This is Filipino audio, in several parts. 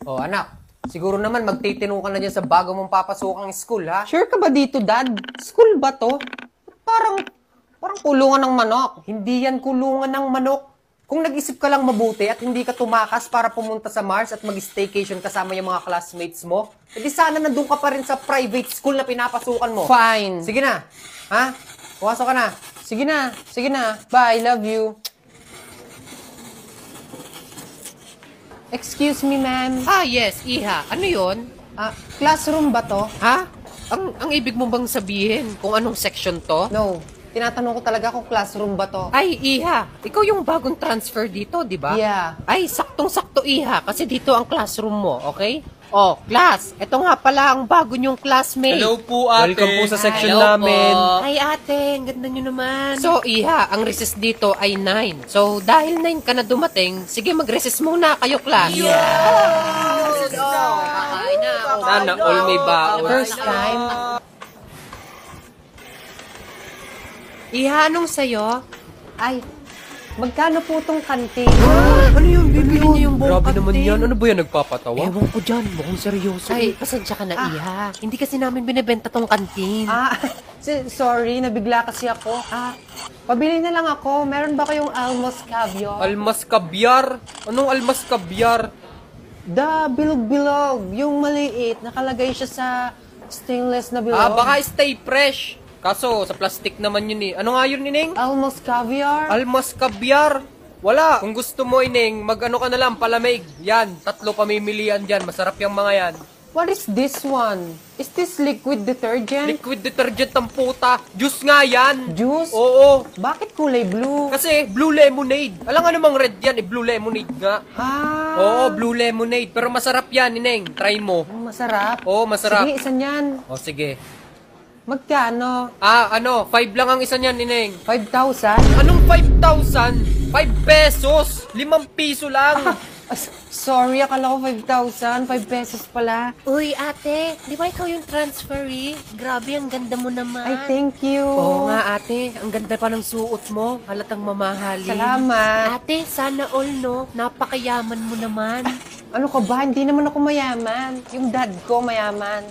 Oh, anak, siguro naman magtitino ka na dyan sa bago mong papasukang school, ha? Sure ka ba dito, Dad? School ba to? Parang kulungan ng manok. Hindi yan kulungan ng manok. Kung nag-isip ka lang mabuti at hindi ka tumakas para pumunta sa Mars at mag-staycation kasama yung mga classmates mo, edi sana nandun ka pa rin sa private school na pinapasukan mo. Fine. Sige na. Ha? Pumasok ka na. Sige na. Bye, love you. Excuse me, ma'am. Ah, yes, Iha. Ano yon? Classroom ba to? Ha? Ang ibig mo bang sabihin kung anong section to? No. Tinatanong ko talaga kung classroom ba to. Ay, Iha, ikaw yung bagong transfer dito, di ba? Yeah. Ay, saktong-sakto, Iha, kasi dito ang classroom mo, okay? Oh, class, eto nga pala ang bago nyong classmate. Hello po, ate. Welcome po sa section Hello namin. po. Ay, ate, ang ganda nyo naman. So, Iha, ang recess dito ay 9. So, dahil 9 ka na dumating, sige, mag-recess muna kayo, class. Yes! Oh, kakain na ako. Sana all may baon. First time. Iha, anong sayo? Ay, magkano po tong kantin? Ano yung bibili niya yung buong Grabe naman kantin? yan. Ano ba yan, nagpapatawa? Ewan ko dyan, mukhang seryoso. Ay, pasensya ka na, Iha. Hindi kasi namin binibenta tong kantin. Sorry, nabigla kasi ako. Pabili na lang ako. Meron ba kayong almos caviar? Almas kabyar? Anong almas kabyar? Bilog-bilog. Yung maliit, nakalagay siya sa stainless na bilog. Baka stay fresh. Kaso, sa plastic naman yun eh. Ano nga yun, Ineng? Almos caviar? Almas kabyar. Wala. Kung gusto mo, Ineng, mag-ano ka na lang, palamig. Yan, 3 pamimilian dyan. Masarap yung mga yan. What is this one? Is this liquid detergent? Liquid detergent ng puta. Juice nga yan. Juice? Oo. Bakit kulay blue? Kasi blue lemonade. Alam nga namang red yan, blue lemonade nga. Oo, blue lemonade. Pero masarap yan, Ineng. Try mo. Masarap. Oo, masarap. Sige, isa niyan. O, sige. Magkano? 5 lang ang isa niyan, Ineng. 5,000? Anong 5,000? 5 pesos. 5 piso lang. Sorry, akala ko 5,000. 5 pesos pala. Uy, ate, di ba ikaw yung transferee? Grabe, ang ganda mo naman. Ay, thank you. Oo nga, ate. Ang ganda pa ng suot mo. Halatang mamahalin. Salamat. Ate, sana all, no? Napakayaman mo naman. Ano ka ba? Hindi naman ako mayaman. Yung dad ko mayaman.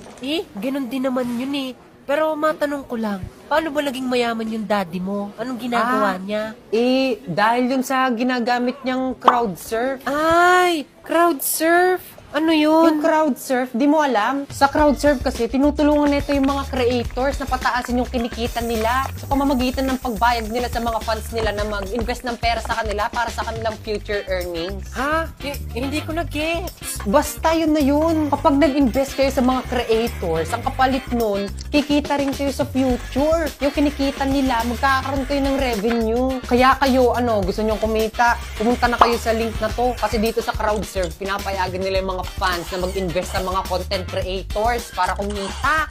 Ganun din naman yun eh. Pero matanong ko lang, paano ba naging mayaman yung daddy mo? Anong ginagawa niya? Dahil yun sa ginagamit niyang crowd surf. Ay, crowd surf? Ano yun? Yung crowd surf, di mo alam? Sa crowd surf kasi, tinutulungan nito yung mga creators na pataasin yung kinikita nila sa pamamagitan ng pagbayad nila sa mga fans nila na mag-invest ng pera sa kanila para sa kanilang future earnings. Ha? Hindi ko na-gets. Basta yun na yun. Kapag nag-invest kayo sa mga creators, ang kapalit nun, kikita rin kayo sa future. Yung kinikita nila, magkakaroon kayo ng revenue. Kaya kayo, gusto nyong kumita, pumunta na kayo sa link na to. Kasi dito sa crowd surf, pinapayagan nila yung mga fans na mag-invest sa mga content creators para kumita.